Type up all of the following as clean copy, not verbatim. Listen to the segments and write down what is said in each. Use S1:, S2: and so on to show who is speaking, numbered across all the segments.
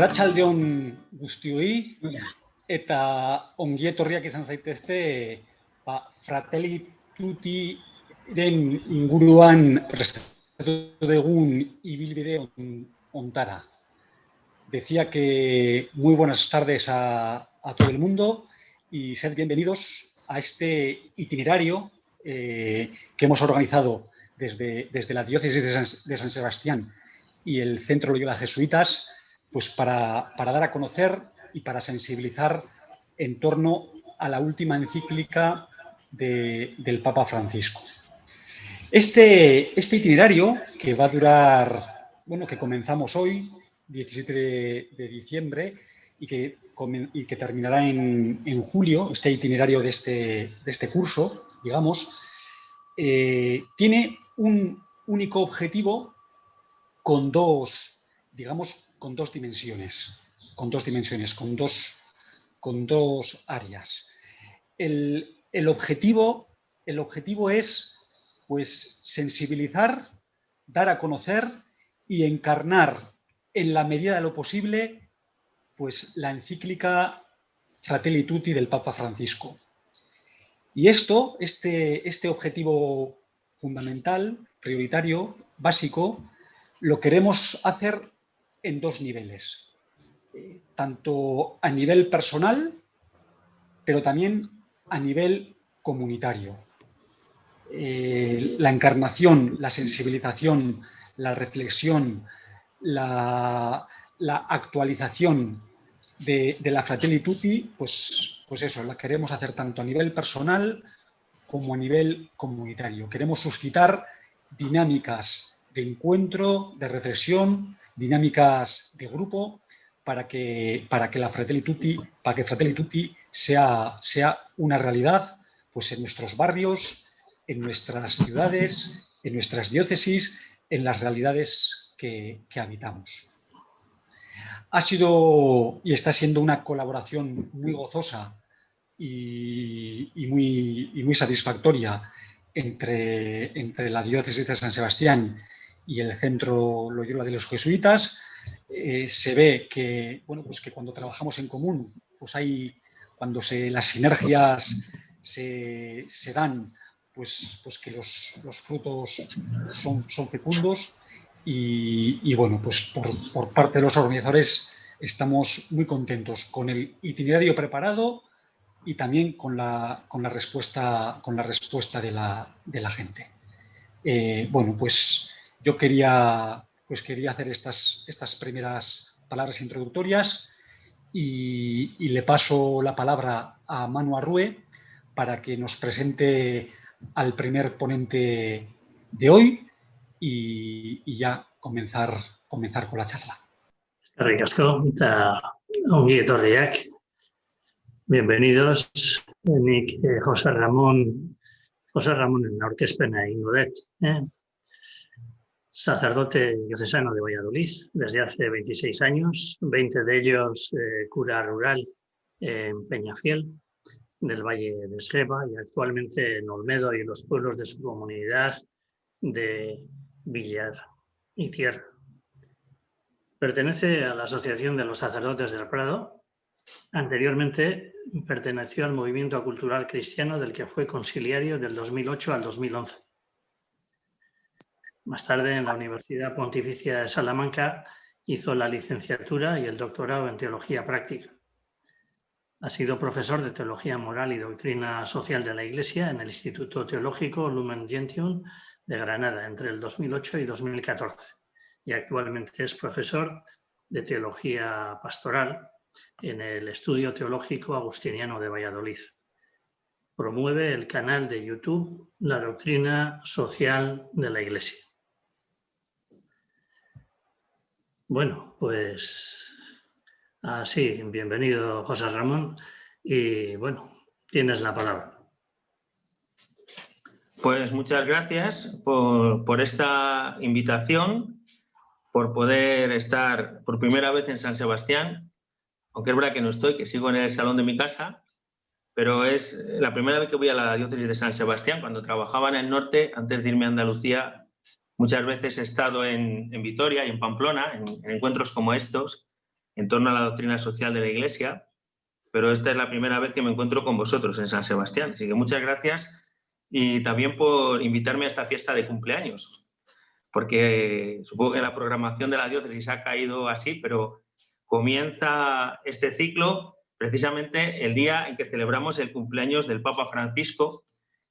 S1: Arratsaldeon guztioi eta ongi etorriak izan zaitezte Fratelli Tuttiren inguruan prestatu dugun ibilbide hontara. Decía que muy buenas tardes a todo el mundo y sed bienvenidos a este itinerario que hemos organizado desde la diócesis de San Sebastián y el Centro Loyola Jesuitas, pues para dar a conocer y para sensibilizar en torno a la última encíclica del Papa Francisco. Este itinerario, que va a durar, bueno, que comenzamos hoy, 17 de diciembre, y que terminará en julio, este itinerario de este curso, digamos, tiene un único objetivo con dos dimensiones, con dos áreas. El objetivo es, pues, sensibilizar, dar a conocer y encarnar en la medida de lo posible, pues, la encíclica Fratelli Tutti del Papa Francisco. Y este objetivo fundamental, prioritario, básico, lo queremos hacer en dos niveles, tanto a nivel personal, pero también a nivel comunitario. La encarnación, la sensibilización, la reflexión, la actualización de la Fratelli Tutti, pues eso, la queremos hacer tanto a nivel personal como a nivel comunitario. Queremos suscitar dinámicas de encuentro, de reflexión, dinámicas de grupo, para que Fratelli Tutti sea una realidad, pues, en nuestros barrios, en nuestras ciudades, en nuestras diócesis, en las realidades que habitamos. Ha sido y está siendo una colaboración muy gozosa y muy satisfactoria entre la diócesis de San Sebastián y el Centro Loyola de los Jesuitas. Se ve que, bueno, pues que cuando trabajamos en común, pues cuando las sinergias se dan, pues que los frutos son fecundos y bueno, pues por parte de los organizadores estamos muy contentos con el itinerario preparado y también con la respuesta de la gente. Bueno, pues yo quería hacer estas primeras palabras introductorias y le paso la palabra a Manu Arrue para que nos presente al primer ponente de hoy y ya comenzar con la charla.
S2: Eskerrik asko eta ongi etorriak. Bienvenidos. Nik José Ramonen aurkezpena egingo dut. Sacerdote diocesano de Valladolid desde hace 26 años, 20 de ellos cura rural en Peñafiel, del Valle de Esgueva, y actualmente en Olmedo y los pueblos de su comunidad de Villar y Tierra. Pertenece a la Asociación de los Sacerdotes del Prado. Anteriormente perteneció al movimiento cultural cristiano del que fue conciliario del 2008 al 2011. Más tarde, en la Universidad Pontificia de Salamanca, hizo la licenciatura y el doctorado en Teología Práctica. Ha sido profesor de Teología Moral y Doctrina Social de la Iglesia en el Instituto Teológico Lumen Gentium de Granada entre el 2008 y 2014. Y actualmente es profesor de Teología Pastoral en el Estudio Teológico Agustiniano de Valladolid. Promueve el canal de YouTube La Doctrina Social de la Iglesia. Bueno, pues así, bienvenido José Ramón y bueno, tienes la palabra.
S3: Pues muchas gracias por esta invitación, por poder estar por primera vez en San Sebastián, aunque es verdad que no estoy, que sigo en el salón de mi casa, pero es la primera vez que voy a la diócesis de San Sebastián. Cuando trabajaba en el norte, antes de irme a Andalucía, muchas veces he estado en Vitoria y en Pamplona, en encuentros como estos, en torno a la doctrina social de la Iglesia, pero esta es la primera vez que me encuentro con vosotros en San Sebastián. Así que muchas gracias y también por invitarme a esta fiesta de cumpleaños, porque supongo que la programación de la diócesis ha caído así, pero comienza este ciclo precisamente el día en que celebramos el cumpleaños del Papa Francisco,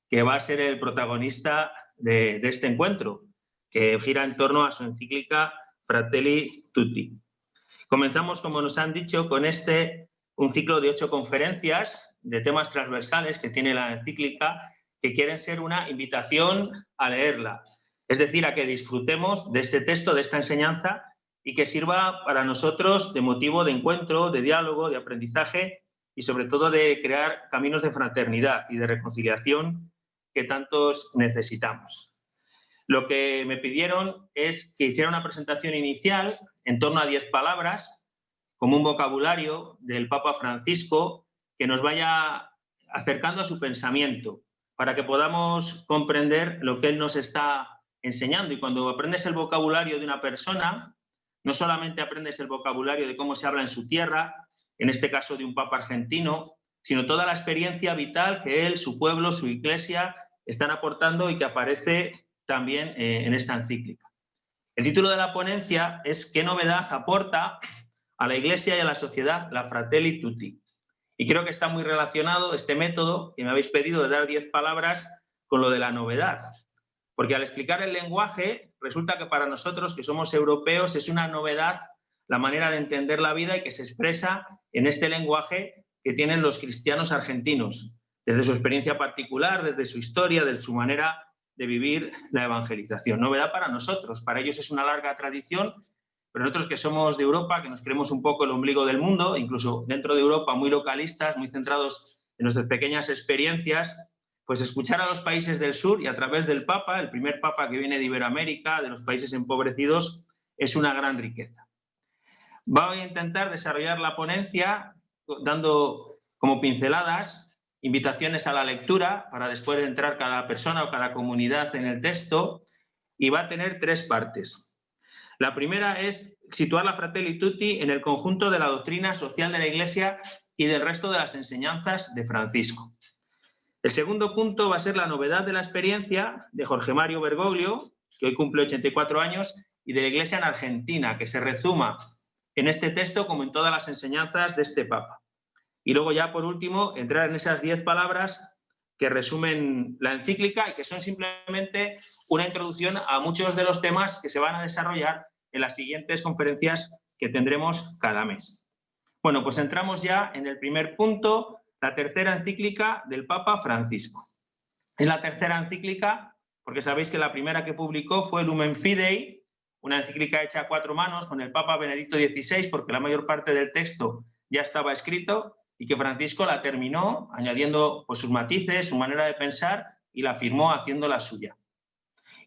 S3: que va a ser el protagonista de este encuentro, que gira en torno a su encíclica Fratelli Tutti. Comenzamos, como nos han dicho, con un ciclo de 8 conferencias de temas transversales que tiene la encíclica, que quieren ser una invitación a leerla, es decir, a que disfrutemos de este texto, de esta enseñanza, y que sirva para nosotros de motivo de encuentro, de diálogo, de aprendizaje y sobre todo de crear caminos de fraternidad y de reconciliación que tantos necesitamos. Lo que me pidieron es que hiciera una presentación inicial en torno a 10 palabras, como un vocabulario del Papa Francisco que nos vaya acercando a su pensamiento, para que podamos comprender lo que él nos está enseñando. Y cuando aprendes el vocabulario de una persona, no solamente aprendes el vocabulario de cómo se habla en su tierra, en este caso de un Papa argentino, sino toda la experiencia vital que él, su pueblo, su iglesia están aportando y que aparece también en esta encíclica. El título de la ponencia es ¿qué novedad aporta a la Iglesia y a la sociedad la Fratelli Tutti? Y creo que está muy relacionado este método que me habéis pedido de dar 10 palabras con lo de la novedad. Porque al explicar el lenguaje, resulta que para nosotros, que somos europeos, es una novedad la manera de entender la vida y que se expresa en este lenguaje que tienen los cristianos argentinos, desde su experiencia particular, desde su historia, desde su manera de vivir la evangelización. Novedad para nosotros, para ellos es una larga tradición, pero nosotros que somos de Europa, que nos creemos un poco el ombligo del mundo, incluso dentro de Europa muy localistas, muy centrados en nuestras pequeñas experiencias, pues escuchar a los países del sur y a través del Papa, el primer Papa que viene de Iberoamérica, de los países empobrecidos, es una gran riqueza. Voy a intentar desarrollar la ponencia dando como pinceladas, invitaciones a la lectura para después entrar cada persona o cada comunidad en el texto, y va a tener 3 partes. La primera es situar la Fratelli Tutti en el conjunto de la doctrina social de la Iglesia y del resto de las enseñanzas de Francisco. El segundo punto va a ser la novedad de la experiencia de Jorge Mario Bergoglio, que hoy cumple 84 años, y de la Iglesia en Argentina, que se rezuma en este texto como en todas las enseñanzas de este Papa. Y luego ya, por último, entrar en esas 10 palabras que resumen la encíclica y que son simplemente una introducción a muchos de los temas que se van a desarrollar en las siguientes conferencias que tendremos cada mes. Bueno, pues entramos ya en el primer punto, la tercera encíclica del Papa Francisco. Es la tercera encíclica porque sabéis que la primera que publicó fue Lumen Fidei, una encíclica hecha a 4 manos con el Papa Benedicto XVI, porque la mayor parte del texto ya estaba escrito, y que Francisco la terminó añadiendo pues, sus matices, su manera de pensar, y la firmó haciéndola suya.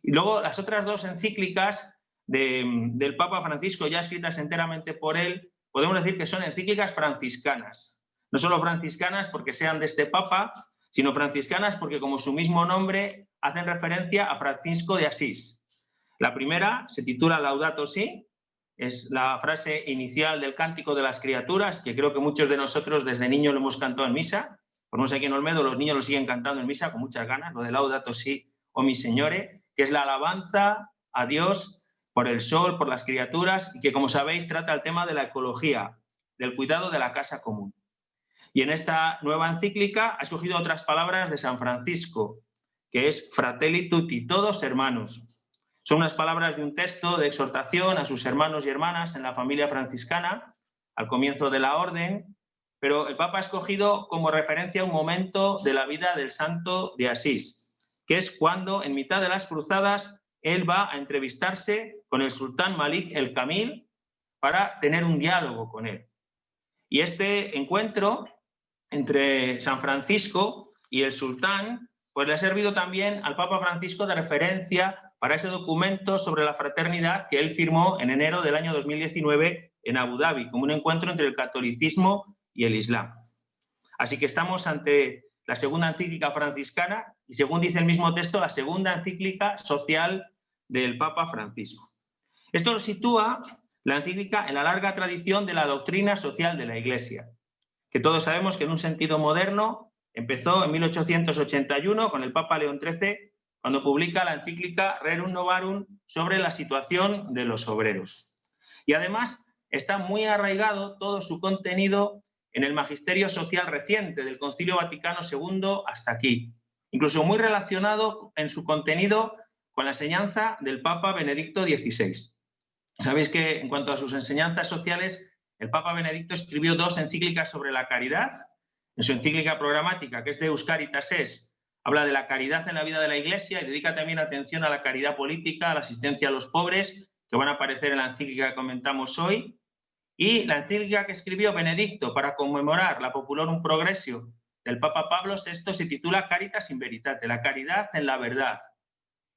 S3: Y luego las otras 2 encíclicas del Papa Francisco, ya escritas enteramente por él, podemos decir que son encíclicas franciscanas. No solo franciscanas porque sean de este Papa, sino franciscanas porque, como su mismo nombre, hacen referencia a Francisco de Asís. La primera se titula Laudato Si, es la frase inicial del Cántico de las Criaturas, que creo que muchos de nosotros desde niños lo hemos cantado en misa. Por no sé aquí en Olmedo, los niños lo siguen cantando en misa con muchas ganas, lo de Laudato Si, o mi Señore, que es la alabanza a Dios por el sol, por las criaturas, y que, como sabéis, trata el tema de la ecología, del cuidado de la casa común. Y en esta nueva encíclica ha escogido otras palabras de San Francisco, que es Fratelli Tutti, todos hermanos. Son unas palabras de un texto de exhortación a sus hermanos y hermanas en la familia franciscana, al comienzo de la orden, pero el Papa ha escogido como referencia un momento de la vida del santo de Asís, que es cuando, en mitad de las cruzadas, él va a entrevistarse con el sultán Malik el Kamil para tener un diálogo con él. Y este encuentro entre San Francisco y el sultán, pues le ha servido también al Papa Francisco de referencia para ese documento sobre la fraternidad que él firmó en enero del año 2019 en Abu Dhabi, como un encuentro entre el catolicismo y el islam. Así que estamos ante la segunda encíclica franciscana y, según dice el mismo texto, la segunda encíclica social del Papa Francisco. Esto nos sitúa La encíclica en la larga tradición de la doctrina social de la Iglesia, que todos sabemos que en un sentido moderno empezó en 1881 con el Papa León XIII, cuando publica la encíclica Rerum Novarum sobre la situación de los obreros. Y además está muy arraigado todo su contenido en el magisterio social reciente del Concilio Vaticano II hasta aquí, incluso muy relacionado en su contenido con la enseñanza del Papa Benedicto XVI. Sabéis que en cuanto a sus enseñanzas sociales, el Papa Benedicto escribió 2 encíclicas sobre la caridad. En su encíclica programática, que es Deus Caritas Es, habla de la caridad en la vida de la Iglesia y dedica también atención a la caridad política, a la asistencia a los pobres, que van a aparecer en la encíclica que comentamos hoy. Y la encíclica que escribió Benedicto para conmemorar la Populorum Progressio del Papa Pablo VI se titula Caritas in Veritate, la caridad en la verdad.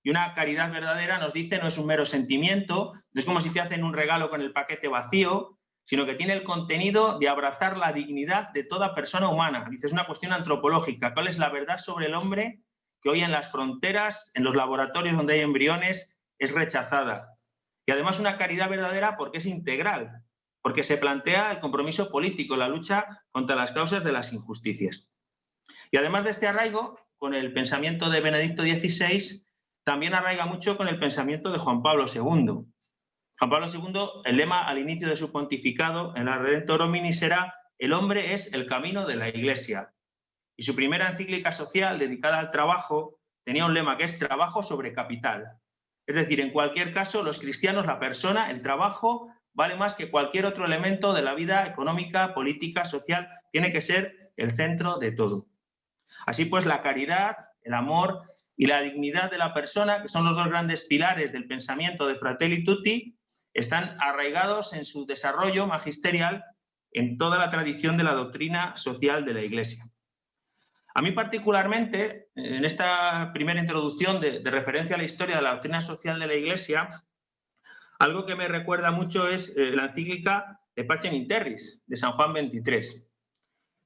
S3: Y una caridad verdadera, nos dice, no es un mero sentimiento, no es como si te hacen un regalo con el paquete vacío, sino que tiene el contenido de abrazar la dignidad de toda persona humana. Dice, es una cuestión antropológica. ¿Cuál es la verdad sobre el hombre que hoy en las fronteras, en los laboratorios donde hay embriones, es rechazada? Y además una caridad verdadera porque es integral, porque se plantea el compromiso político, la lucha contra las causas de las injusticias. Y además de este arraigo, con el pensamiento de Benedicto XVI, también arraiga mucho con el pensamiento de Juan Pablo II. Juan Pablo II, el lema al inicio de su pontificado en la Redemptor Homini será «El hombre es el camino de la Iglesia». Y su primera encíclica social dedicada al trabajo tenía un lema que es «Trabajo sobre capital». Es decir, en cualquier caso, los cristianos, la persona, el trabajo, vale más que cualquier otro elemento de la vida económica, política, social, tiene que ser el centro de todo. Así pues, la caridad, el amor y la dignidad de la persona, que son los 2 grandes pilares del pensamiento de Fratelli Tutti, están arraigados en su desarrollo magisterial en toda la tradición de la doctrina social de la Iglesia. A mí particularmente, en esta primera introducción de referencia a la historia de la doctrina social de la Iglesia, algo que me recuerda mucho es la encíclica de Pacem in Terris, de San Juan XXIII.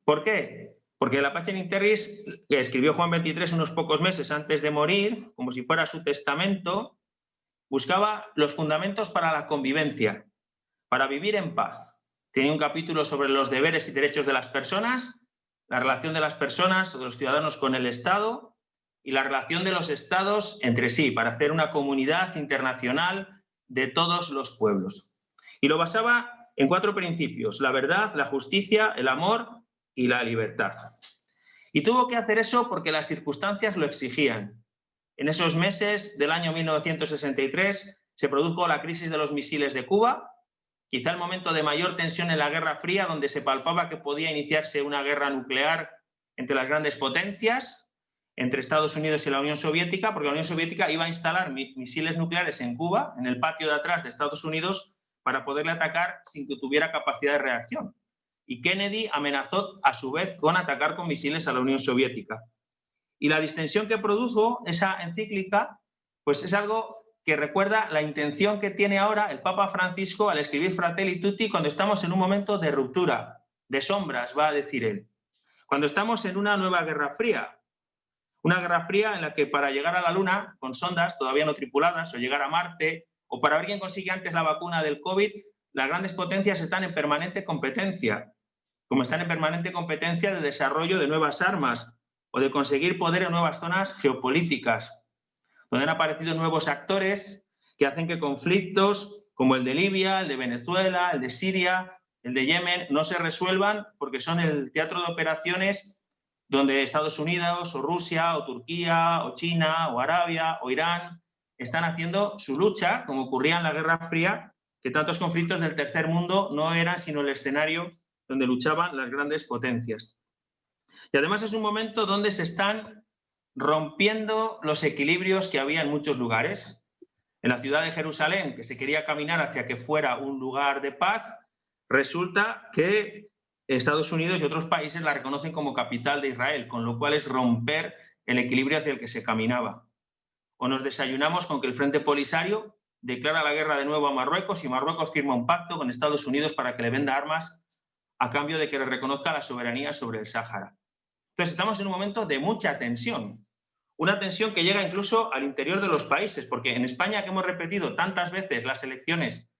S3: ¿Por qué? Porque la Pacem in Terris, que escribió Juan XXIII unos pocos meses antes de morir, como si fuera su testamento, buscaba los fundamentos para la convivencia, para vivir en paz. Tenía un capítulo sobre los deberes y derechos de las personas, la relación de las personas o de los ciudadanos con el Estado y la relación de los estados entre sí, para hacer una comunidad internacional de todos los pueblos. Y lo basaba en 4 principios: la verdad, la justicia, el amor y la libertad. Y tuvo que hacer eso porque las circunstancias lo exigían. En esos meses del año 1963 se produjo la crisis de los misiles de Cuba, quizá el momento de mayor tensión en la Guerra Fría, donde se palpaba que podía iniciarse una guerra nuclear entre las grandes potencias, entre Estados Unidos y la Unión Soviética, porque la Unión Soviética iba a instalar misiles nucleares en Cuba, en el patio de atrás de Estados Unidos, para poderle atacar sin que tuviera capacidad de reacción. Y Kennedy amenazó a su vez con atacar con misiles a la Unión Soviética. Y la distensión que produjo esa encíclica, pues es algo que recuerda la intención que tiene ahora el Papa Francisco al escribir Fratelli Tutti cuando estamos en un momento de ruptura, de sombras, va a decir él. Cuando estamos en una nueva Guerra Fría, una Guerra Fría en la que para llegar a la Luna, con sondas todavía no tripuladas, o llegar a Marte, o para ver quién consigue antes la vacuna del COVID, las grandes potencias están en permanente competencia, como están en permanente competencia de desarrollo de nuevas armas o de conseguir poder en nuevas zonas geopolíticas, donde han aparecido nuevos actores que hacen que conflictos como el de Libia, el de Venezuela, el de Siria, el de Yemen, no se resuelvan porque son el teatro de operaciones donde Estados Unidos o Rusia o Turquía o China o Arabia o Irán están haciendo su lucha, como ocurría en la Guerra Fría, que tantos conflictos del tercer mundo no eran sino el escenario donde luchaban las grandes potencias. Y además es un momento donde se están rompiendo los equilibrios que había en muchos lugares. En la ciudad de Jerusalén, que se quería caminar hacia que fuera un lugar de paz, resulta que Estados Unidos y otros países la reconocen como capital de Israel, con lo cual es romper el equilibrio hacia el que se caminaba. O nos desayunamos con que el Frente Polisario declara la guerra de nuevo a Marruecos y Marruecos firma un pacto con Estados Unidos para que le venda armas a cambio de que le reconozca la soberanía sobre el Sáhara. Entonces estamos en un momento de mucha tensión, una tensión que llega incluso al interior de los países, porque en España, que hemos repetido tantas veces las elecciones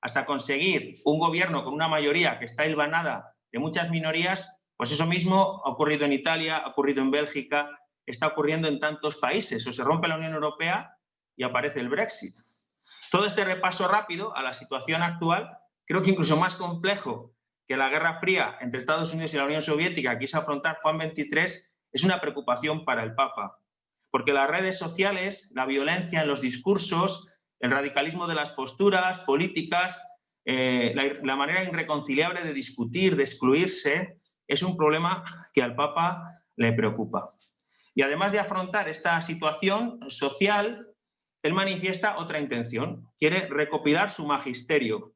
S3: hasta conseguir un gobierno con una mayoría que está hilvanada de muchas minorías, pues eso mismo ha ocurrido en Italia, ha ocurrido en Bélgica, está ocurriendo en tantos países. O se rompe la Unión Europea y aparece el Brexit. Todo este repaso rápido a la situación actual, creo que incluso más complejo que la Guerra Fría entre Estados Unidos y la Unión Soviética quiso afrontar Juan XXIII, es una preocupación para el Papa. Porque las redes sociales, la violencia en los discursos, el radicalismo de las posturas políticas, la manera irreconciliable de discutir, de excluirse, es un problema que al Papa le preocupa. Y además de afrontar esta situación social, él manifiesta otra intención, quiere recopilar su magisterio.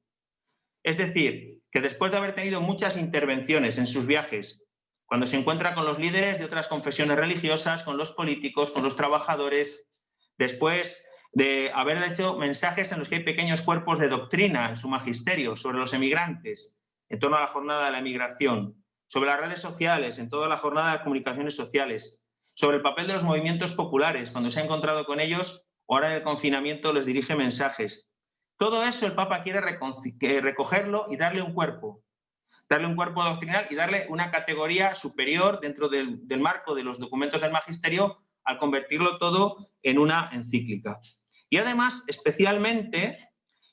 S3: Es decir, que después de haber tenido muchas intervenciones en sus viajes, cuando se encuentra con los líderes de otras confesiones religiosas, con los políticos, con los trabajadores, después de haber hecho mensajes en los que hay pequeños cuerpos de doctrina en su magisterio sobre los emigrantes, en torno a la jornada de la emigración, sobre las redes sociales, en toda la jornada de las comunicaciones sociales, sobre el papel de los movimientos populares, cuando se ha encontrado con ellos, o ahora en el confinamiento les dirige mensajes. Todo eso el Papa quiere recogerlo y darle un cuerpo doctrinal y darle una categoría superior dentro del marco de los documentos del magisterio al convertirlo todo en una encíclica. Y además, especialmente,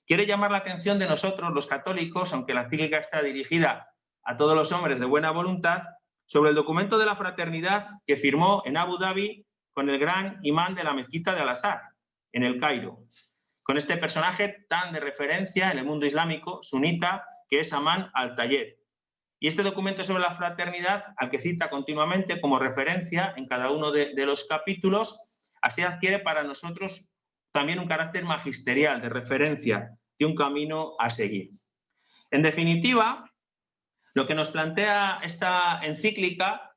S3: quiere llamar la atención de nosotros, los católicos, aunque la encíclica está dirigida a todos los hombres de buena voluntad, sobre el documento de la fraternidad que firmó en Abu Dhabi con el gran imán de la mezquita de Al-Azhar, en el Cairo, con este personaje tan de referencia en el mundo islámico sunita que es Aman al-Tayeb. Y este documento sobre la fraternidad, al que cita continuamente como referencia en cada uno de los capítulos, así adquiere para nosotros también un carácter magisterial, de referencia, y un camino a seguir. En definitiva, lo que nos plantea esta encíclica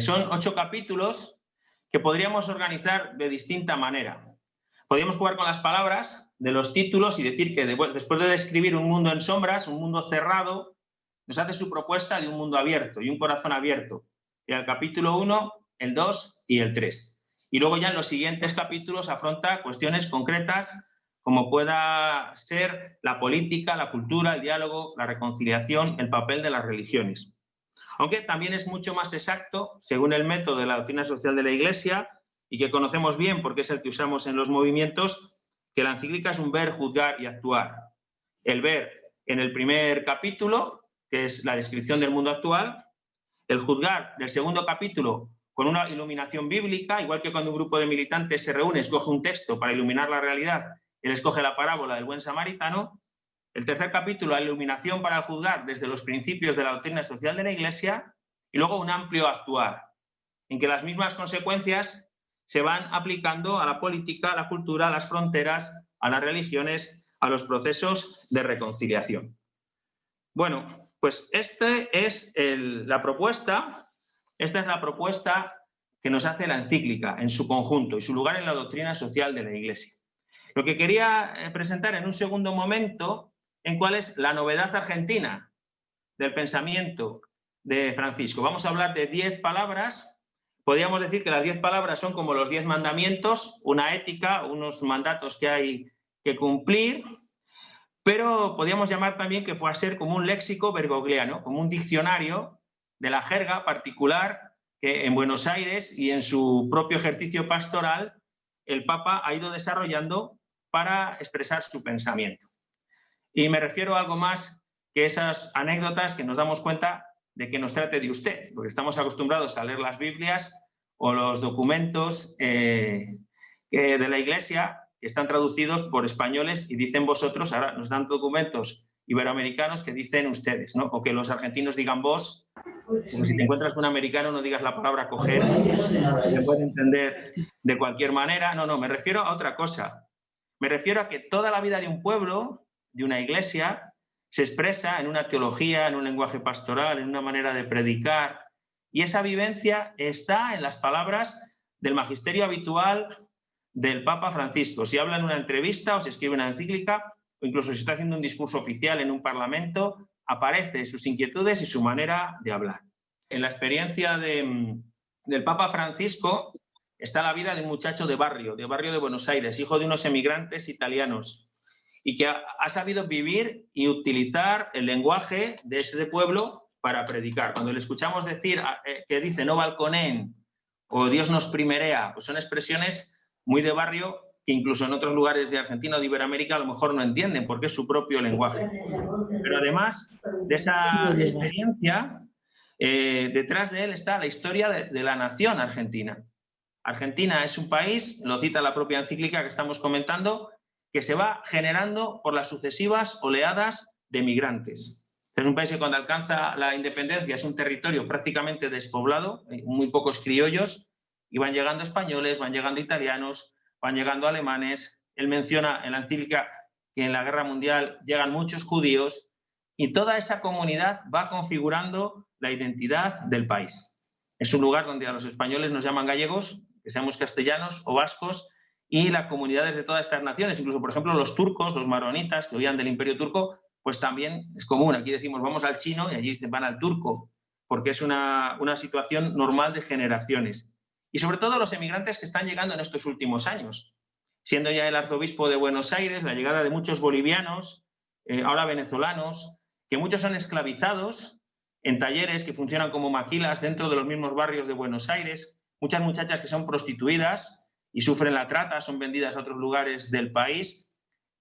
S3: son 8 capítulos que podríamos organizar de distinta manera. Podríamos jugar con las palabras de los títulos y decir que después de describir un mundo en sombras, un mundo cerrado, nos hace su propuesta de un mundo abierto y un corazón abierto. Y el capítulo 1, el 2 y el 3. Y luego ya en los siguientes capítulos afronta cuestiones concretas como pueda ser la política, la cultura, el diálogo, la reconciliación, el papel de las religiones. Aunque también es mucho más exacto, según el método de la doctrina social de la Iglesia, y que conocemos bien porque es el que usamos en los movimientos, que la encíclica es un ver, juzgar y actuar. El ver en el primer capítulo, que es la descripción del mundo actual, el juzgar del segundo capítulo con una iluminación bíblica, igual que cuando un grupo de militantes se reúne, escoge un texto para iluminar la realidad, él escoge la parábola del buen samaritano. El tercer capítulo, la iluminación para el juzgar desde los principios de la doctrina social de la Iglesia, y luego un amplio actuar, en que las mismas consecuencias se van aplicando a la política, a la cultura, a las fronteras, a las religiones, a los procesos de reconciliación. Bueno, pues esta es la propuesta que nos hace la encíclica en su conjunto y su lugar en la doctrina social de la Iglesia. Lo que quería presentar en un segundo momento en cuál es la novedad argentina del pensamiento de Francisco. Vamos a hablar de 10 palabras. Podríamos decir que las 10 palabras son como los 10 mandamientos, una ética, unos mandatos que hay que cumplir, pero podríamos llamar también que fue a ser como un léxico bergogliano, como un diccionario de la jerga particular que en Buenos Aires y en su propio ejercicio pastoral el Papa ha ido desarrollando para expresar su pensamiento. Y me refiero a algo más que esas anécdotas que nos damos cuenta de que nos trate de usted, porque estamos acostumbrados a leer las Biblias o los documentos de la Iglesia que están traducidos por españoles y dicen vosotros, ahora nos dan documentos iberoamericanos que dicen ustedes, ¿no? O que los argentinos digan vos, como si te encuentras con un americano no digas la palabra coger, se puede entender de cualquier manera. No, me refiero a otra cosa. Me refiero a que toda la vida de un pueblo, de una iglesia, se expresa en una teología, en un lenguaje pastoral, en una manera de predicar, y esa vivencia está en las palabras del magisterio habitual del Papa Francisco. Si habla en una entrevista o si escribe una encíclica, o incluso si está haciendo un discurso oficial en un parlamento, aparece sus inquietudes y su manera de hablar. En la experiencia del Papa Francisco está la vida de un muchacho de barrio de Buenos Aires, hijo de unos emigrantes italianos. y que ha sabido vivir y utilizar el lenguaje de ese pueblo para predicar. Cuando le escuchamos decir que dice no balconén o Dios nos primerea, pues son expresiones muy de barrio que incluso en otros lugares de Argentina o de Iberoamérica a lo mejor no entienden porque es su propio lenguaje. Pero además de esa experiencia, detrás de él está la historia de la nación argentina. Argentina es un país, lo cita la propia encíclica que estamos comentando, que se va generando por las sucesivas oleadas de migrantes. Es un país que cuando alcanza la independencia es un territorio prácticamente despoblado, muy pocos criollos, y van llegando españoles, van llegando italianos, van llegando alemanes. Él menciona en la encíclica que en la Guerra Mundial llegan muchos judíos y toda esa comunidad va configurando la identidad del país. Es un lugar donde a los españoles nos llaman gallegos, que seamos castellanos o vascos, y las comunidades de todas estas naciones, incluso por ejemplo los turcos, los maronitas que huían del Imperio Turco, pues también es común. Aquí decimos vamos al chino y allí dicen van al turco, porque es una situación normal de generaciones. Y sobre todo los emigrantes que están llegando en estos últimos años, siendo ya el arzobispo de Buenos Aires, la llegada de muchos bolivianos, ahora venezolanos, que muchos son esclavizados en talleres que funcionan como maquilas dentro de los mismos barrios de Buenos Aires, muchas muchachas que son prostituidas y sufren la trata, son vendidas a otros lugares del país.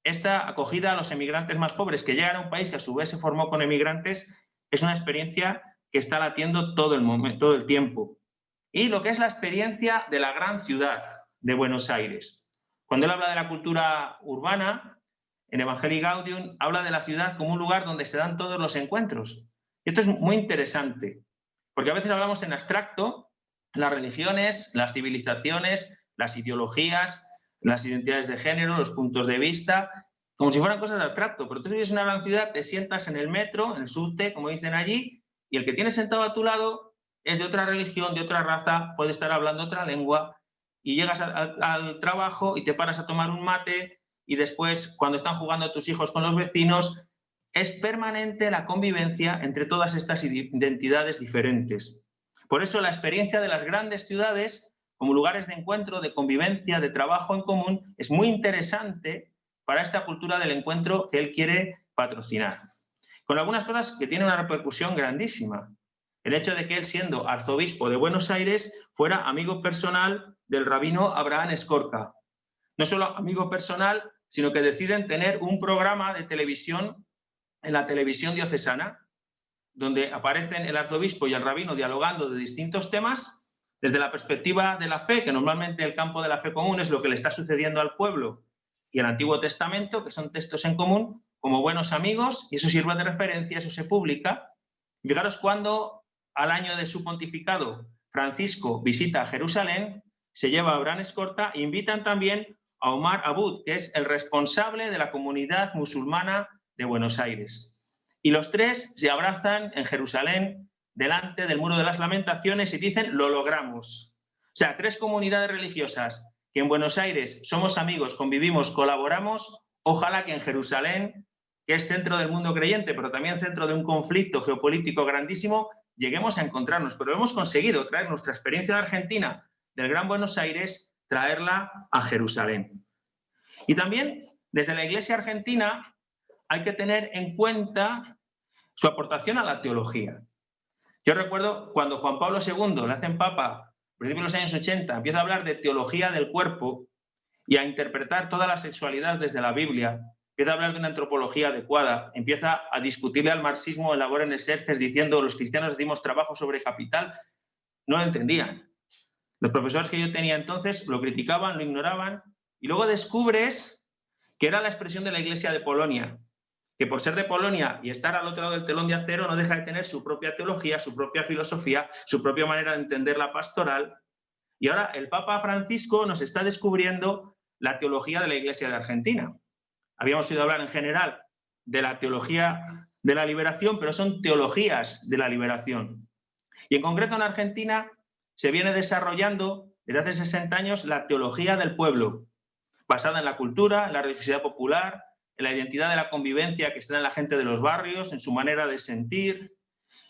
S3: Esta acogida a los emigrantes más pobres que llegan a un país que a su vez se formó con emigrantes es una experiencia que está latiendo todo el tiempo. Y lo que es la experiencia de la gran ciudad de Buenos Aires. Cuando él habla de la cultura urbana, en Evangelii Gaudium habla de la ciudad como un lugar donde se dan todos los encuentros. Y esto es muy interesante, porque a veces hablamos en abstracto, las religiones, las civilizaciones, las ideologías, las identidades de género, los puntos de vista, como si fueran cosas de abstracto. Pero tú vives en una gran ciudad, te sientas en el metro, en el subte, como dicen allí, y el que tienes sentado a tu lado es de otra religión, de otra raza, puede estar hablando otra lengua, y llegas al trabajo y te paras a tomar un mate, y después, cuando están jugando tus hijos con los vecinos, es permanente la convivencia entre todas estas identidades diferentes. Por eso la experiencia de las grandes ciudades como lugares de encuentro, de convivencia, de trabajo en común, es muy interesante para esta cultura del encuentro que él quiere patrocinar. Con algunas cosas que tienen una repercusión grandísima. El hecho de que él, siendo arzobispo de Buenos Aires, fuera amigo personal del rabino Abraham Escorca. No solo amigo personal, sino que deciden tener un programa de televisión en la televisión diocesana, donde aparecen el arzobispo y el rabino dialogando de distintos temas, desde la perspectiva de la fe, que normalmente el campo de la fe común es lo que le está sucediendo al pueblo, y el Antiguo Testamento, que son textos en común, como buenos amigos, y eso sirve de referencia, eso se publica. Fijaros cuando, al año de su pontificado, Francisco visita Jerusalén, se lleva a Abraham Escorta e invitan también a Omar Abud, que es el responsable de la comunidad musulmana de Buenos Aires. Y los tres se abrazan en Jerusalén, delante del Muro de las Lamentaciones, y dicen, lo logramos. O sea, tres comunidades religiosas que en Buenos Aires somos amigos, convivimos, colaboramos, ojalá que en Jerusalén, que es centro del mundo creyente, pero también centro de un conflicto geopolítico grandísimo, lleguemos a encontrarnos. Pero hemos conseguido traer nuestra experiencia de Argentina, del Gran Buenos Aires, traerla a Jerusalén. Y también, desde la Iglesia argentina, hay que tener en cuenta su aportación a la teología. Yo recuerdo cuando Juan Pablo II le hacen papa, a principios de los años 80, empieza a hablar de teología del cuerpo y a interpretar toda la sexualidad desde la Biblia, empieza a hablar de una antropología adecuada, empieza a discutirle al marxismo en Labor en Exerces diciendo los cristianos dimos trabajo sobre capital, no lo entendían. Los profesores que yo tenía entonces lo criticaban, lo ignoraban, y luego descubres que era la expresión de la Iglesia de Polonia, que por ser de Polonia y estar al otro lado del telón de acero no deja de tener su propia teología, su propia filosofía, su propia manera de entender la pastoral. Y ahora el Papa Francisco nos está descubriendo la teología de la Iglesia de Argentina. Habíamos oído hablar en general de la teología de la liberación, pero son teologías de la liberación. Y en concreto en Argentina se viene desarrollando desde hace 60 años la teología del pueblo, basada en la cultura, en la religiosidad popular, en la identidad de la convivencia que está en la gente de los barrios, en su manera de sentir.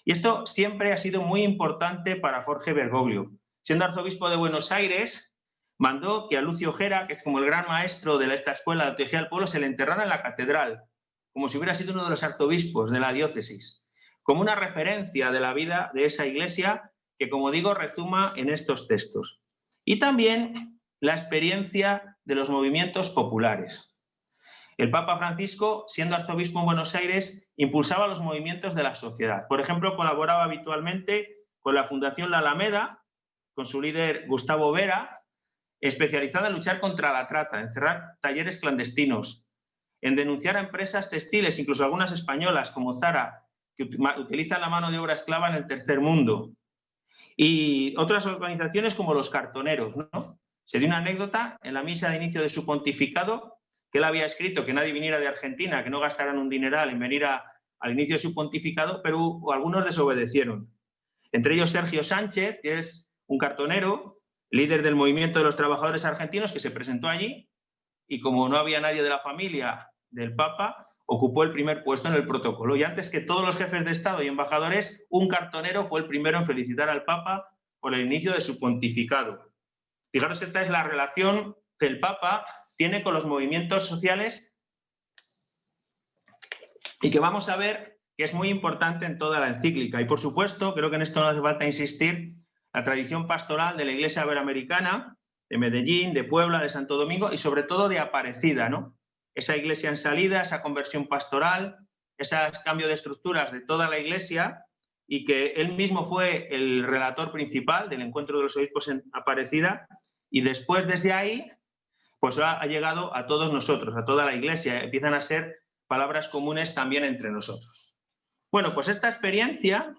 S3: Y esto siempre ha sido muy importante para Jorge Bergoglio. Siendo arzobispo de Buenos Aires, mandó que a Lucio Gera, que es como el gran maestro de esta escuela de teología del pueblo, se le enterrara en la catedral, como si hubiera sido uno de los arzobispos de la diócesis, como una referencia de la vida de esa iglesia que, como digo, rezuma en estos textos. Y también la experiencia de los movimientos populares. El Papa Francisco, siendo arzobispo en Buenos Aires, impulsaba los movimientos de la sociedad. Por ejemplo, colaboraba habitualmente con la Fundación La Alameda, con su líder Gustavo Vera, especializada en luchar contra la trata, en cerrar talleres clandestinos, en denunciar a empresas textiles, incluso algunas españolas como Zara, que utilizan la mano de obra esclava en el tercer mundo. Y otras organizaciones como los cartoneros, ¿no? Se dio una anécdota en la misa de inicio de su pontificado, que él había escrito que nadie viniera de Argentina, que no gastaran un dineral en venir al inicio de su pontificado, pero algunos desobedecieron. Entre ellos Sergio Sánchez, que es un cartonero, líder del movimiento de los trabajadores argentinos, que se presentó allí y como no había nadie de la familia del Papa, ocupó el primer puesto en el protocolo. Y antes que todos los jefes de Estado y embajadores, un cartonero fue el primero en felicitar al Papa por el inicio de su pontificado. Fijaros que esta es la relación que el Papa tiene con los movimientos sociales y que vamos a ver que es muy importante en toda la encíclica. Y por supuesto, creo que en esto no hace falta insistir, la tradición pastoral de la Iglesia Iberoamericana, de Medellín, de Puebla, de Santo Domingo y sobre todo de Aparecida, ¿no? Esa iglesia en salida, esa conversión pastoral, ese cambio de estructuras de toda la iglesia y que él mismo fue el relator principal del encuentro de los obispos en Aparecida y después desde ahí pues ha llegado a todos nosotros, a toda la iglesia, empiezan a ser palabras comunes también entre nosotros. Bueno, pues esta experiencia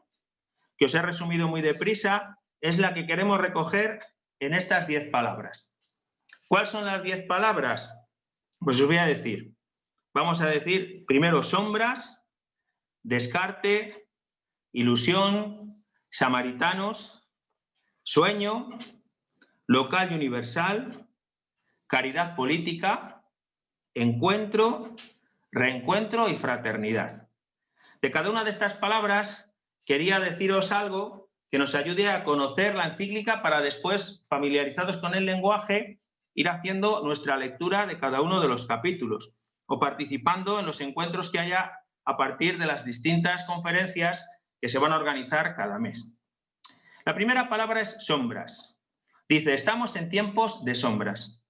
S3: que os he resumido muy deprisa es la que queremos recoger en estas 10 palabras. ¿Cuáles son las 10 palabras? Pues os voy a decir. Vamos a decir primero sombras, descarte, ilusión, samaritanos, sueño, local y universal, caridad política, encuentro, reencuentro y fraternidad. De cada una de estas palabras quería deciros algo que nos ayude a conocer la encíclica para después, familiarizados con el lenguaje, ir haciendo nuestra lectura de cada uno de los capítulos o participando en los encuentros que haya a partir de las distintas conferencias que se van a organizar cada mes. La primera palabra es sombras. Dice, estamos en tiempos de sombras.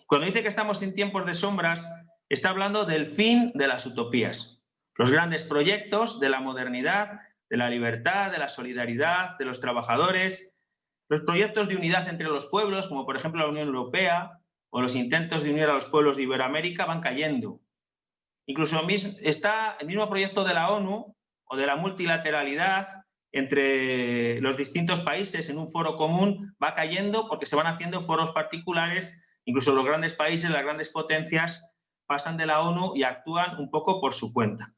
S3: Cuando dice que estamos en tiempos de sombras, está hablando del fin de las utopías, los grandes proyectos de la modernidad, de la libertad, de la solidaridad, de los trabajadores, los proyectos de unidad entre los pueblos, como por ejemplo la Unión Europea, o los intentos de unir a los pueblos de Iberoamérica van cayendo. Incluso está el mismo proyecto de la ONU o de la multilateralidad entre los distintos países en un foro común va cayendo porque se van haciendo foros particulares, incluso los grandes países, las grandes potencias pasan de la ONU y actúan un poco por su cuenta.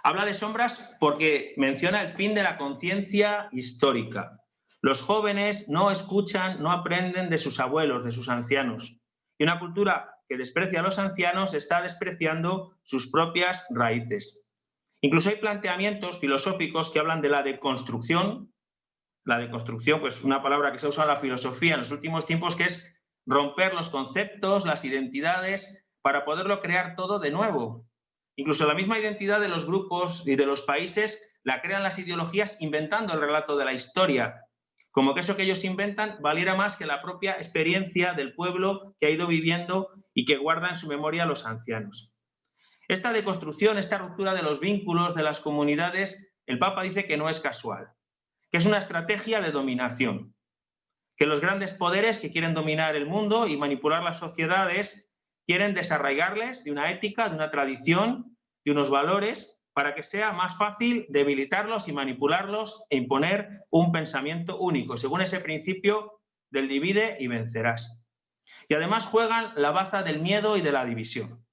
S3: Habla de sombras porque menciona el fin de la conciencia histórica. Los jóvenes no escuchan, no aprenden de sus abuelos, de sus ancianos. Y una cultura que desprecia a los ancianos está despreciando sus propias raíces. Incluso hay planteamientos filosóficos que hablan de la deconstrucción. La deconstrucción, pues una palabra que se ha usado en la filosofía en los últimos tiempos, que es romper los conceptos, las identidades, para poderlo crear todo de nuevo. Incluso la misma identidad de los grupos y de los países la crean las ideologías inventando el relato de la historia, como que eso que ellos inventan valiera más que la propia experiencia del pueblo que ha ido viviendo y que guarda en su memoria los ancianos. Esta deconstrucción, esta ruptura de los vínculos de las comunidades, el Papa dice que no es casual, que es una estrategia de dominación, que los grandes poderes que quieren dominar el mundo y manipular las sociedades quieren desarraigarles de una ética, de una tradición, de unos valores, para que sea más fácil debilitarlos y manipularlos e imponer un pensamiento único, según ese principio del divide y vencerás. Y además juegan la baza del miedo y de la división.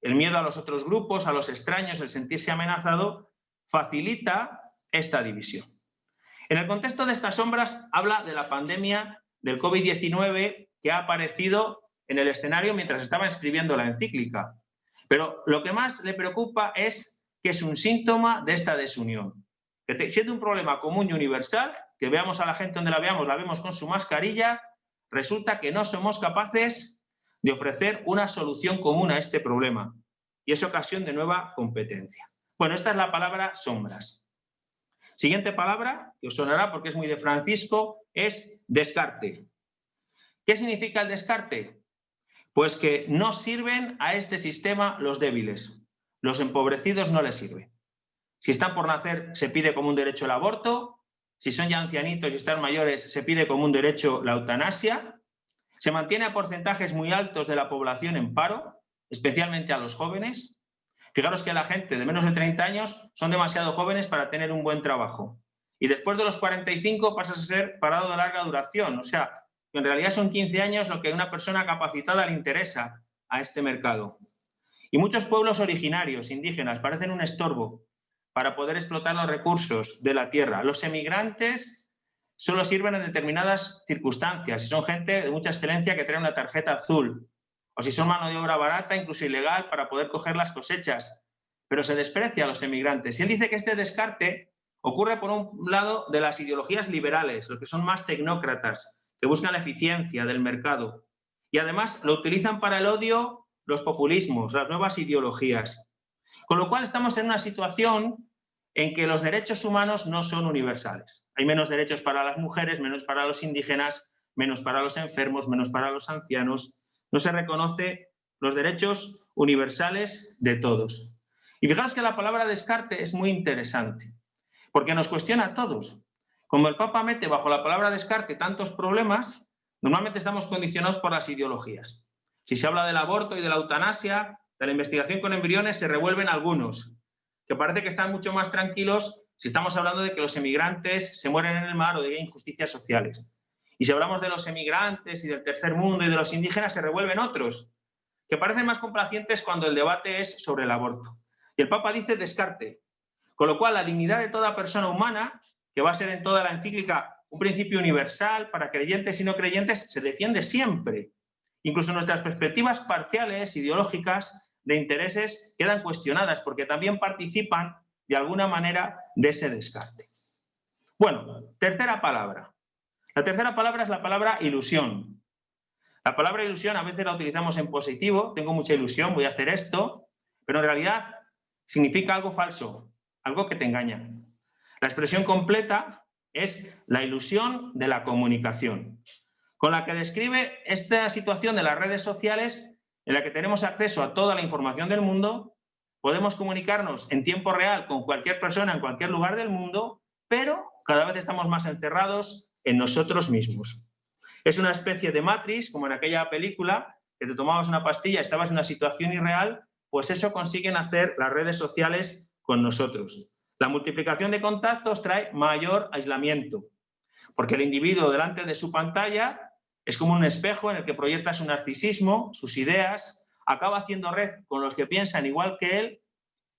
S3: El miedo a los otros grupos, a los extraños, el sentirse amenazado, facilita esta división. En el contexto de estas sombras habla de la pandemia del COVID-19 que ha aparecido en el escenario mientras estaba escribiendo la encíclica. Pero lo que más le preocupa es que es un síntoma de esta desunión. Que siendo un problema común y universal, que veamos a la gente donde la vemos con su mascarilla, resulta que no somos capaces de ofrecer una solución común a este problema y es ocasión de nueva competencia. Bueno, esta es la palabra sombras. Siguiente palabra, que os sonará porque es muy de Francisco, es descarte. ¿Qué significa el descarte? Pues que no sirven a este sistema los débiles. Los empobrecidos no les sirve. Si están por nacer, se pide como un derecho el aborto. Si son ya ancianitos y están mayores, se pide como un derecho la eutanasia. Se mantiene a porcentajes muy altos de la población en paro, especialmente a los jóvenes. Fijaros que la gente de menos de 30 años son demasiado jóvenes para tener un buen trabajo. Y después de los 45 pasas a ser parado de larga duración. O sea, que en realidad son 15 años lo que a una persona capacitada le interesa a este mercado. Y muchos pueblos originarios, indígenas, parecen un estorbo para poder explotar los recursos de la tierra. Los emigrantes solo sirven en determinadas circunstancias. Si son gente de mucha excelencia que trae una tarjeta azul, o si son mano de obra barata, incluso ilegal, para poder coger las cosechas. Pero se desprecia a los emigrantes. Y él dice que este descarte ocurre por un lado de las ideologías liberales, los que son más tecnócratas, que buscan la eficiencia del mercado. Y además lo utilizan para el odio los populismos, las nuevas ideologías. Con lo cual estamos en una situación en que los derechos humanos no son universales. Hay menos derechos para las mujeres, menos para los indígenas, menos para los enfermos, menos para los ancianos. No se reconoce los derechos universales de todos. Y fijaros que la palabra descarte es muy interesante, porque nos cuestiona a todos. Como el Papa mete bajo la palabra descarte tantos problemas, normalmente estamos condicionados por las ideologías. Si se habla del aborto y de la eutanasia, de la investigación con embriones, se revuelven algunos, que parece que están mucho más tranquilos si estamos hablando de que los emigrantes se mueren en el mar o de que hay injusticias sociales. Y si hablamos de los emigrantes y del tercer mundo y de los indígenas, se revuelven otros, que parecen más complacientes cuando el debate es sobre el aborto. Y el Papa dice descarte, con lo cual la dignidad de toda persona humana, que va a ser en toda la encíclica un principio universal para creyentes y no creyentes, se defiende siempre. Incluso nuestras perspectivas parciales, ideológicas, de intereses, quedan cuestionadas porque también participan de alguna manera de ese descarte. Bueno, tercera palabra. La tercera palabra es la palabra ilusión. La palabra ilusión a veces la utilizamos en positivo, tengo mucha ilusión, voy a hacer esto, pero en realidad significa algo falso, algo que te engaña. La expresión completa es la ilusión de la comunicación, con la que describe esta situación de las redes sociales en la que tenemos acceso a toda la información del mundo, podemos comunicarnos en tiempo real con cualquier persona en cualquier lugar del mundo, pero cada vez estamos más encerrados en nosotros mismos. Es una especie de Matrix, como en aquella película, que te tomabas una pastilla, estabas en una situación irreal, pues eso consiguen hacer las redes sociales con nosotros. La multiplicación de contactos trae mayor aislamiento, porque el individuo delante de su pantalla es como un espejo en el que proyecta su narcisismo, sus ideas, acaba haciendo red con los que piensan igual que él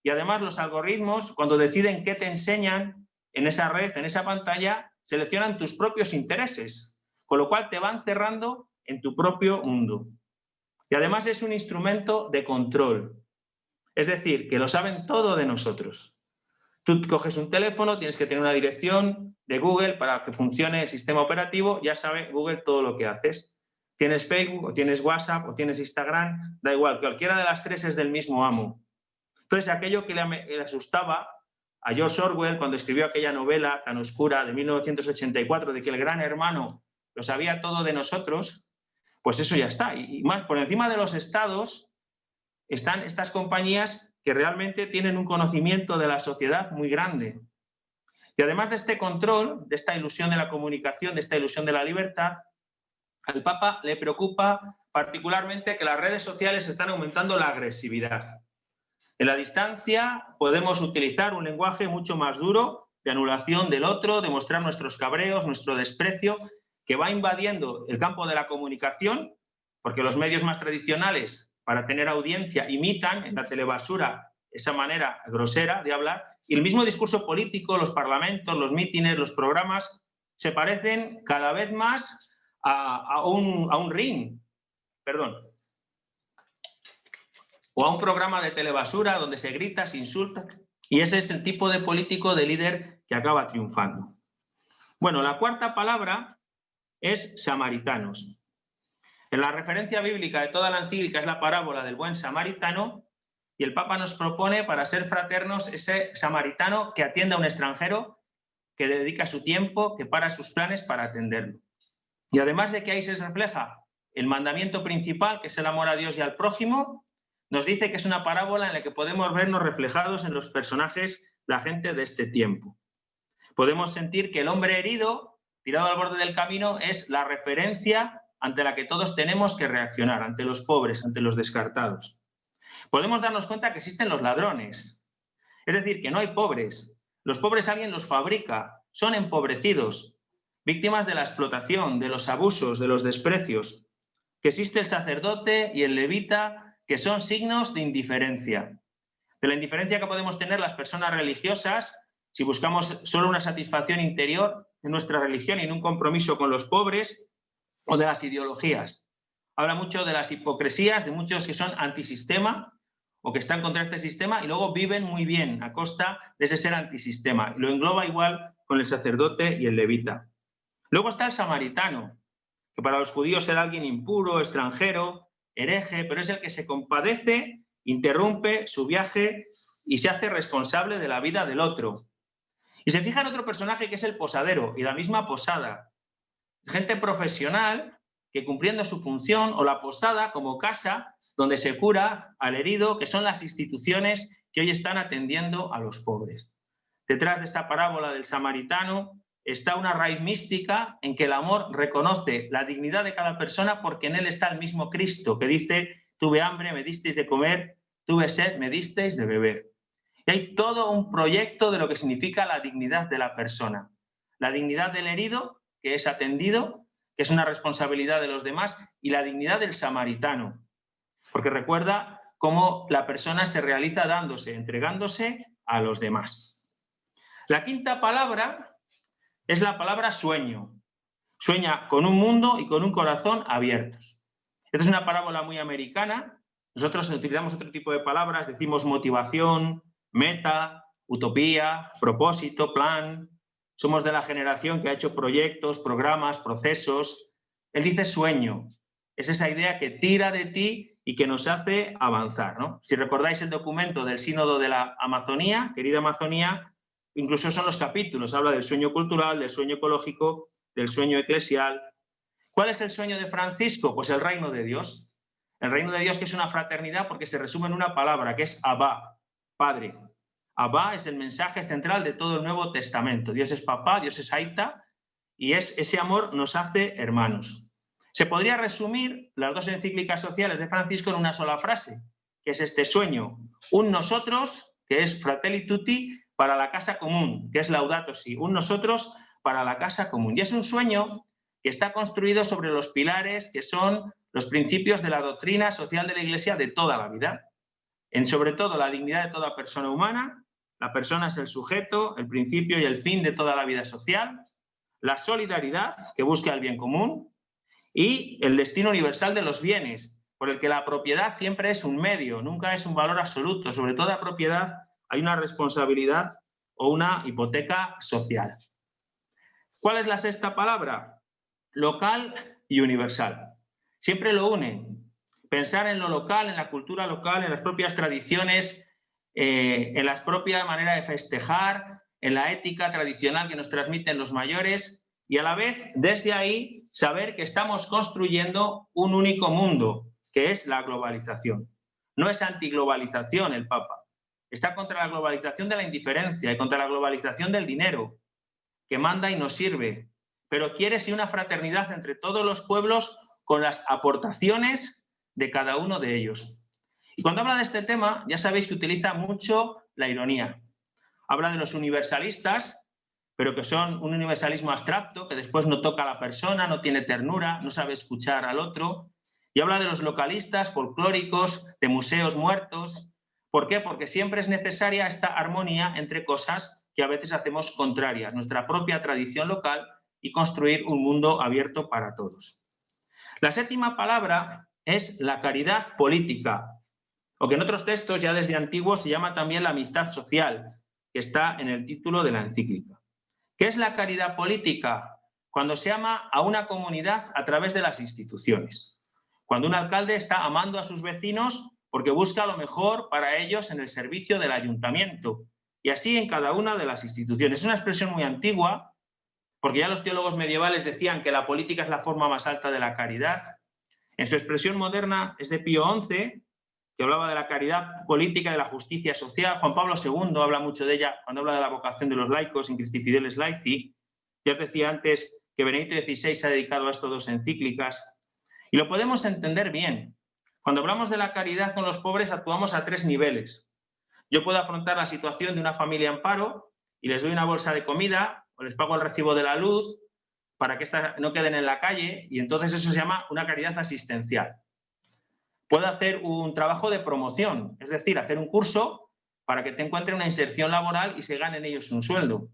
S3: y además los algoritmos, cuando deciden qué te enseñan en esa red, en esa pantalla, seleccionan tus propios intereses, con lo cual te van cerrando en tu propio mundo. Y además es un instrumento de control, es decir, que lo saben todo de nosotros. Tú coges un teléfono, tienes que tener una dirección de Google para que funcione el sistema operativo, ya sabe Google todo lo que haces. Tienes Facebook, o tienes WhatsApp, o tienes Instagram, da igual, cualquiera de las tres es del mismo amo. Entonces, aquello que le asustaba a George Orwell cuando escribió aquella novela tan oscura de 1984, de que el gran hermano lo sabía todo de nosotros, pues eso ya está. Y más, por encima de los estados están estas compañías que realmente tienen un conocimiento de la sociedad muy grande. Y además de este control, de esta ilusión de la comunicación, de esta ilusión de la libertad, al Papa le preocupa particularmente que las redes sociales están aumentando la agresividad. En la distancia podemos utilizar un lenguaje mucho más duro, de anulación del otro, de mostrar nuestros cabreos, nuestro desprecio, que va invadiendo el campo de la comunicación, porque los medios más tradicionales, para tener audiencia, imitan en la telebasura esa manera grosera de hablar, y el mismo discurso político, los parlamentos, los mítines, los programas, se parecen cada vez más a un ring, o a un programa de telebasura donde se grita, se insulta, y ese es el tipo de político, de líder que acaba triunfando. Bueno, la cuarta palabra es samaritanos. En la referencia bíblica de toda la encíclica es la parábola del buen samaritano, y el Papa nos propone, para ser fraternos, ese samaritano que atiende a un extranjero, que dedica su tiempo, que para sus planes para atenderlo. Y además de que ahí se refleja el mandamiento principal, que es el amor a Dios y al prójimo, nos dice que es una parábola en la que podemos vernos reflejados en los personajes, la gente de este tiempo. Podemos sentir que el hombre herido, tirado al borde del camino, es la referencia ante la que todos tenemos que reaccionar, ante los pobres, ante los descartados. Podemos darnos cuenta que existen los ladrones, es decir, que no hay pobres. Los pobres alguien los fabrica, son empobrecidos, víctimas de la explotación, de los abusos, de los desprecios. Que existe el sacerdote y el levita, que son signos de indiferencia. De la indiferencia que podemos tener las personas religiosas si buscamos solo una satisfacción interior en nuestra religión y en un compromiso con los pobres, o de las ideologías. Habla mucho de las hipocresías, de muchos que son antisistema o que están contra este sistema y luego viven muy bien a costa de ese ser antisistema. Lo engloba igual con el sacerdote y el levita. Luego está el samaritano, que para los judíos era alguien impuro, extranjero, hereje, pero es el que se compadece, interrumpe su viaje y se hace responsable de la vida del otro. Y se fija en otro personaje que es el posadero y la misma posada. Gente profesional que cumpliendo su función, o la posada como casa donde se cura al herido, que son las instituciones que hoy están atendiendo a los pobres. Detrás de esta parábola del samaritano está una raíz mística en que el amor reconoce la dignidad de cada persona porque en él está el mismo Cristo, que dice: tuve hambre, me disteis de comer, tuve sed, me disteis de beber. Y hay todo un proyecto de lo que significa la dignidad de la persona. La dignidad del herido, que es atendido, que es una responsabilidad de los demás, y la dignidad del samaritano. Porque recuerda cómo la persona se realiza dándose, entregándose a los demás. La quinta palabra es la palabra sueño. Sueña con un mundo y con un corazón abiertos. Esta es una parábola muy americana. Nosotros utilizamos otro tipo de palabras, decimos motivación, meta, utopía, propósito, plan. Somos de la generación que ha hecho proyectos, programas, procesos. Él dice sueño. Es esa idea que tira de ti y que nos hace avanzar, ¿no? Si recordáis el documento del Sínodo de la Amazonía, querida Amazonía, incluso son los capítulos. Habla del sueño cultural, del sueño ecológico, del sueño eclesial. ¿Cuál es el sueño de Francisco? Pues el reino de Dios. El reino de Dios, que es una fraternidad porque se resume en una palabra, que es Abba, Padre. Abba es el mensaje central de todo el Nuevo Testamento. Dios es papá, Dios es aita, y ese amor nos hace hermanos. Se podría resumir las dos encíclicas sociales de Francisco en una sola frase, que es este sueño: un nosotros, que es Fratelli Tutti, para la casa común, que es Laudato Si, un nosotros para la casa común. Y es un sueño que está construido sobre los pilares que son los principios de la doctrina social de la Iglesia de toda la vida. Sobre todo la dignidad de toda persona humana. La persona es el sujeto, el principio y el fin de toda la vida social. La solidaridad, que busca el bien común. Y el destino universal de los bienes, por el que la propiedad siempre es un medio, nunca es un valor absoluto. Sobre toda propiedad hay una responsabilidad o una hipoteca social. ¿Cuál es la sexta palabra? Local y universal. Siempre lo unen. Pensar en lo local, en la cultura local, en las propias tradiciones, en la propia manera de festejar, en la ética tradicional que nos transmiten los mayores, y a la vez, desde ahí, saber que estamos construyendo un único mundo, que es la globalización. No es antiglobalización el Papa. Está contra la globalización de la indiferencia y contra la globalización del dinero, que manda y nos sirve, pero quiere sí una fraternidad entre todos los pueblos con las aportaciones de cada uno de ellos. Y cuando habla de este tema, ya sabéis que utiliza mucho la ironía. Habla de los universalistas, pero que son un universalismo abstracto, que después no toca a la persona, no tiene ternura, no sabe escuchar al otro. Y habla de los localistas, folclóricos, de museos muertos. ¿Por qué? Porque siempre es necesaria esta armonía entre cosas que a veces hacemos contrarias, nuestra propia tradición local y construir un mundo abierto para todos. La séptima palabra es la caridad política, o que en otros textos ya desde antiguos se llama también la amistad social, que está en el título de la encíclica. ¿Qué es la caridad política? Cuando se ama a una comunidad a través de las instituciones. Cuando un alcalde está amando a sus vecinos porque busca lo mejor para ellos en el servicio del ayuntamiento. Y así en cada una de las instituciones. Es una expresión muy antigua, porque ya los teólogos medievales decían que la política es la forma más alta de la caridad. En su expresión moderna es de Pío XI, que hablaba de la caridad política, de la justicia social. Juan Pablo II habla mucho de ella cuando habla de la vocación de los laicos, in Christi Fideles Laici. Ya decía antes que Benedicto XVI se ha dedicado a esto 2 encíclicas. Y lo podemos entender bien. Cuando hablamos de la caridad con los pobres, actuamos a 3 niveles. Yo puedo afrontar la situación de una familia en paro y les doy una bolsa de comida o les pago el recibo de la luz para que éstas no queden en la calle, y entonces eso se llama una caridad asistencial. Puedo hacer un trabajo de promoción, es decir, hacer un curso para que te encuentre una inserción laboral y se ganen ellos un sueldo.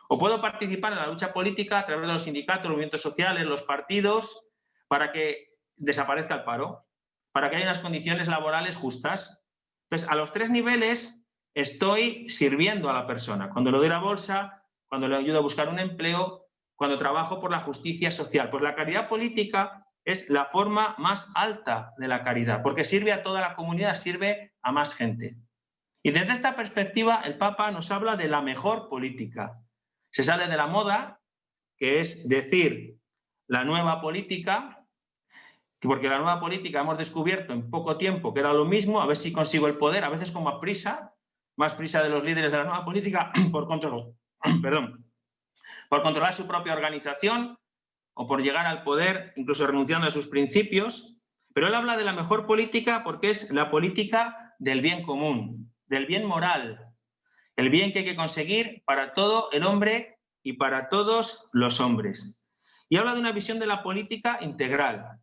S3: O puedo participar en la lucha política a través de los sindicatos, los movimientos sociales, los partidos, para que desaparezca el paro, para que haya unas condiciones laborales justas. Entonces, a los 3 niveles estoy sirviendo a la persona. Cuando le doy la bolsa, cuando le ayudo a buscar un empleo, cuando trabajo por la justicia social. Pues la caridad política es la forma más alta de la caridad, porque sirve a toda la comunidad, sirve a más gente. Y desde esta perspectiva, el Papa nos habla de la mejor política. Se sale de la moda, que es decir, la nueva política, porque la nueva política hemos descubierto en poco tiempo que era lo mismo, a ver si consigo el poder, a veces con más prisa de los líderes de la nueva política por controlar su propia organización o por llegar al poder, incluso renunciando a sus principios. Pero él habla de la mejor política porque es la política del bien común, del bien moral, el bien que hay que conseguir para todo el hombre y para todos los hombres. Y habla de una visión de la política integral.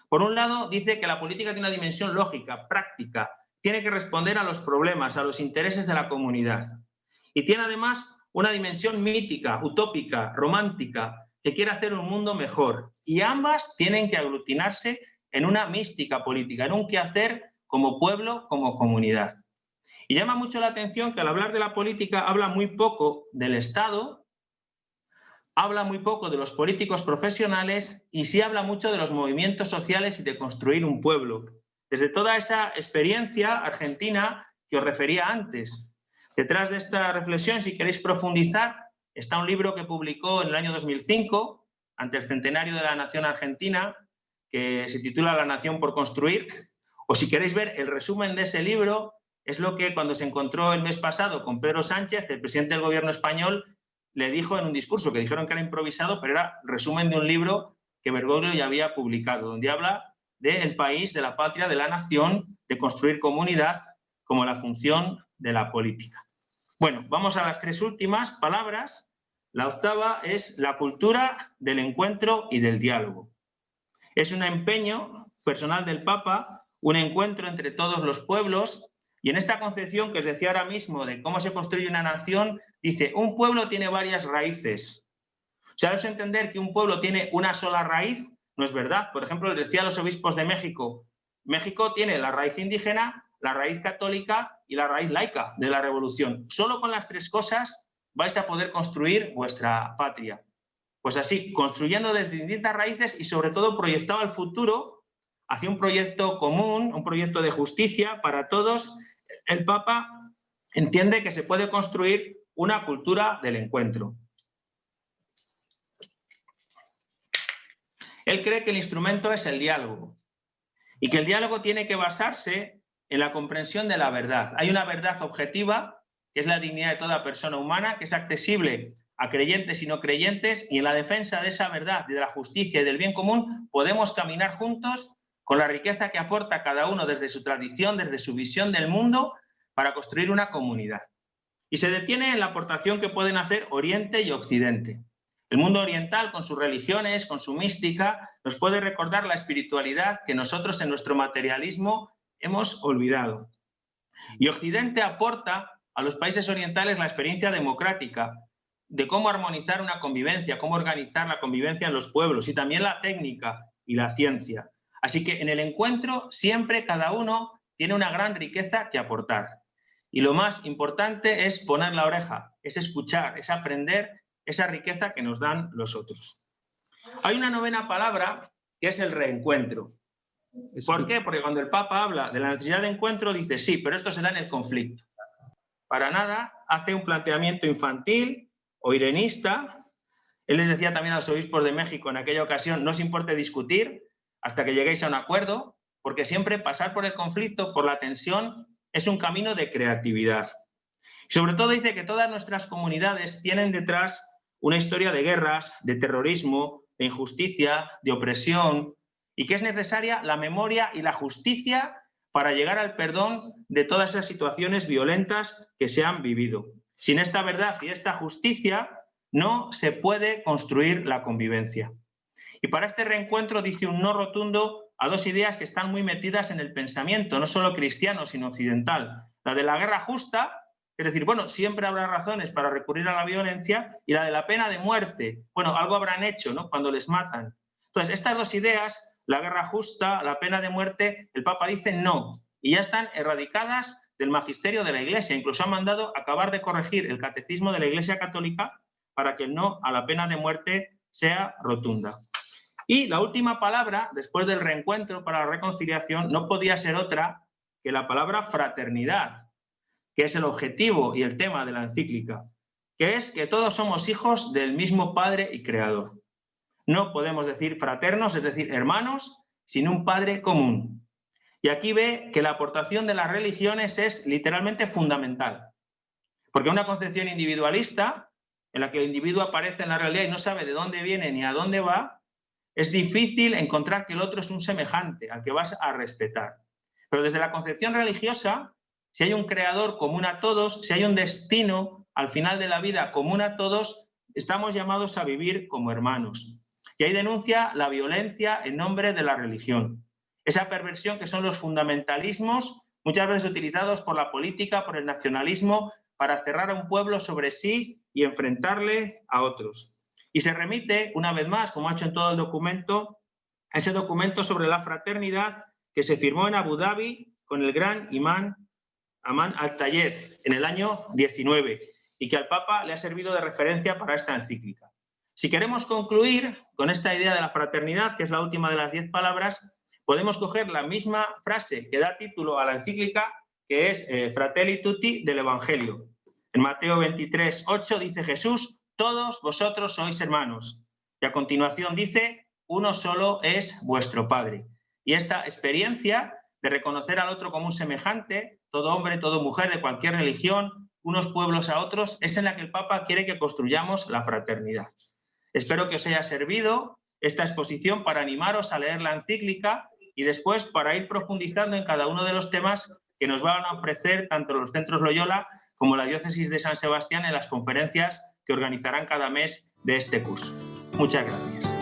S3: Por un lado, dice que la política tiene una dimensión lógica, práctica, tiene que responder a los problemas, a los intereses de la comunidad. Y tiene además una dimensión mítica, utópica, romántica, que quiere hacer un mundo mejor. Y ambas tienen que aglutinarse en una mística política, en un quehacer como pueblo, como comunidad. Y llama mucho la atención que al hablar de la política habla muy poco del Estado, habla muy poco de los políticos profesionales y sí habla mucho de los movimientos sociales y de construir un pueblo. Desde toda esa experiencia argentina que os refería antes. Detrás de esta reflexión, si queréis profundizar, está un libro que publicó en el año 2005, ante el centenario de la nación argentina, que se titula La nación por construir. O si queréis ver el resumen de ese libro, es lo que cuando se encontró el mes pasado con Pedro Sánchez, el presidente del gobierno español, le dijo en un discurso, que dijeron que era improvisado, pero era resumen de un libro que Bergoglio ya había publicado, donde habla del país, de la patria, de la nación, de construir comunidad como la función de la política. Bueno, vamos a las 3 últimas palabras. La octava es la cultura del encuentro y del diálogo. Es un empeño personal del Papa, un encuentro entre todos los pueblos, y en esta concepción que os decía ahora mismo de cómo se construye una nación, dice, un pueblo tiene varias raíces. O sea, es entender que un pueblo tiene una sola raíz, no es verdad. Por ejemplo, les decía a los obispos de México, México tiene la raíz indígena, la raíz católica y la raíz laica de la revolución. Solo con las 3 cosas vais a poder construir vuestra patria. Pues así, construyendo desde distintas raíces y sobre todo proyectado al futuro hacia un proyecto común, un proyecto de justicia para todos, el Papa entiende que se puede construir una cultura del encuentro. Él cree que el instrumento es el diálogo y que el diálogo tiene que basarse en la comprensión de la verdad. Hay una verdad objetiva, que es la dignidad de toda persona humana, que es accesible a creyentes y no creyentes, y en la defensa de esa verdad, de la justicia y del bien común, podemos caminar juntos con la riqueza que aporta cada uno desde su tradición, desde su visión del mundo, para construir una comunidad. Y se detiene en la aportación que pueden hacer Oriente y Occidente. El mundo oriental, con sus religiones, con su mística, nos puede recordar la espiritualidad que nosotros en nuestro materialismo hemos olvidado. Y Occidente aporta a los países orientales la experiencia democrática de cómo armonizar una convivencia, cómo organizar la convivencia en los pueblos, y también la técnica y la ciencia. Así que en el encuentro siempre cada uno tiene una gran riqueza que aportar. Y lo más importante es poner la oreja, es escuchar, es aprender esa riqueza que nos dan los otros. Hay una novena palabra que es el reencuentro. ¿Por qué? Porque cuando el Papa habla de la necesidad de encuentro, dice sí, pero esto se da en el conflicto. Para nada hace un planteamiento infantil o irenista. Él les decía también a los obispos de México en aquella ocasión, no os importe discutir hasta que lleguéis a un acuerdo, porque siempre pasar por el conflicto, por la tensión, es un camino de creatividad. Y sobre todo dice que todas nuestras comunidades tienen detrás una historia de guerras, de terrorismo, de injusticia, de opresión, y que es necesaria la memoria y la justicia para llegar al perdón de todas esas situaciones violentas que se han vivido. Sin esta verdad y esta justicia no se puede construir la convivencia. Y para este reencuentro dice un no rotundo a dos ideas que están muy metidas en el pensamiento, no solo cristiano, sino occidental. La de la guerra justa, es decir, bueno, siempre habrá razones para recurrir a la violencia, y la de la pena de muerte. Bueno, algo habrán hecho, ¿no?, cuando les matan. Entonces, estas dos ideas, la guerra justa, la pena de muerte, el Papa dice no, y ya están erradicadas del magisterio de la Iglesia. Incluso ha mandado acabar de corregir el catecismo de la Iglesia Católica para que el no a la pena de muerte sea rotunda. Y la última palabra, después del reencuentro para la reconciliación, no podía ser otra que la palabra fraternidad, que es el objetivo y el tema de la encíclica, que es que todos somos hijos del mismo Padre y Creador. No podemos decir fraternos, es decir, hermanos, sin un Padre común. Y aquí ve que la aportación de las religiones es literalmente fundamental. Porque una concepción individualista, en la que el individuo aparece en la realidad y no sabe de dónde viene ni a dónde va, es difícil encontrar que el otro es un semejante, al que vas a respetar. Pero desde la concepción religiosa, si hay un creador común a todos, si hay un destino al final de la vida común a todos, estamos llamados a vivir como hermanos. Y ahí denuncia la violencia en nombre de la religión. Esa perversión que son los fundamentalismos, muchas veces utilizados por la política, por el nacionalismo, para cerrar a un pueblo sobre sí y enfrentarle a otros. Y se remite, una vez más, como ha hecho en todo el documento, a ese documento sobre la fraternidad que se firmó en Abu Dhabi con el gran imán Aman al-Tayeb en el año 19 y que al Papa le ha servido de referencia para esta encíclica. Si queremos concluir con esta idea de la fraternidad, que es la última de las 10 palabras, podemos coger la misma frase que da título a la encíclica, que es Fratelli Tutti del Evangelio. En Mateo 23:8 dice Jesús: todos vosotros sois hermanos. Y a continuación dice: uno solo es vuestro Padre. Y esta experiencia de reconocer al otro como un semejante, todo hombre, toda mujer, de cualquier religión, unos pueblos a otros, es en la que el Papa quiere que construyamos la fraternidad. Espero que os haya servido esta exposición para animaros a leer la encíclica y después para ir profundizando en cada uno de los temas que nos van a ofrecer tanto los centros Loyola como la diócesis de San Sebastián en las conferencias que organizarán cada mes de este curso. Muchas gracias.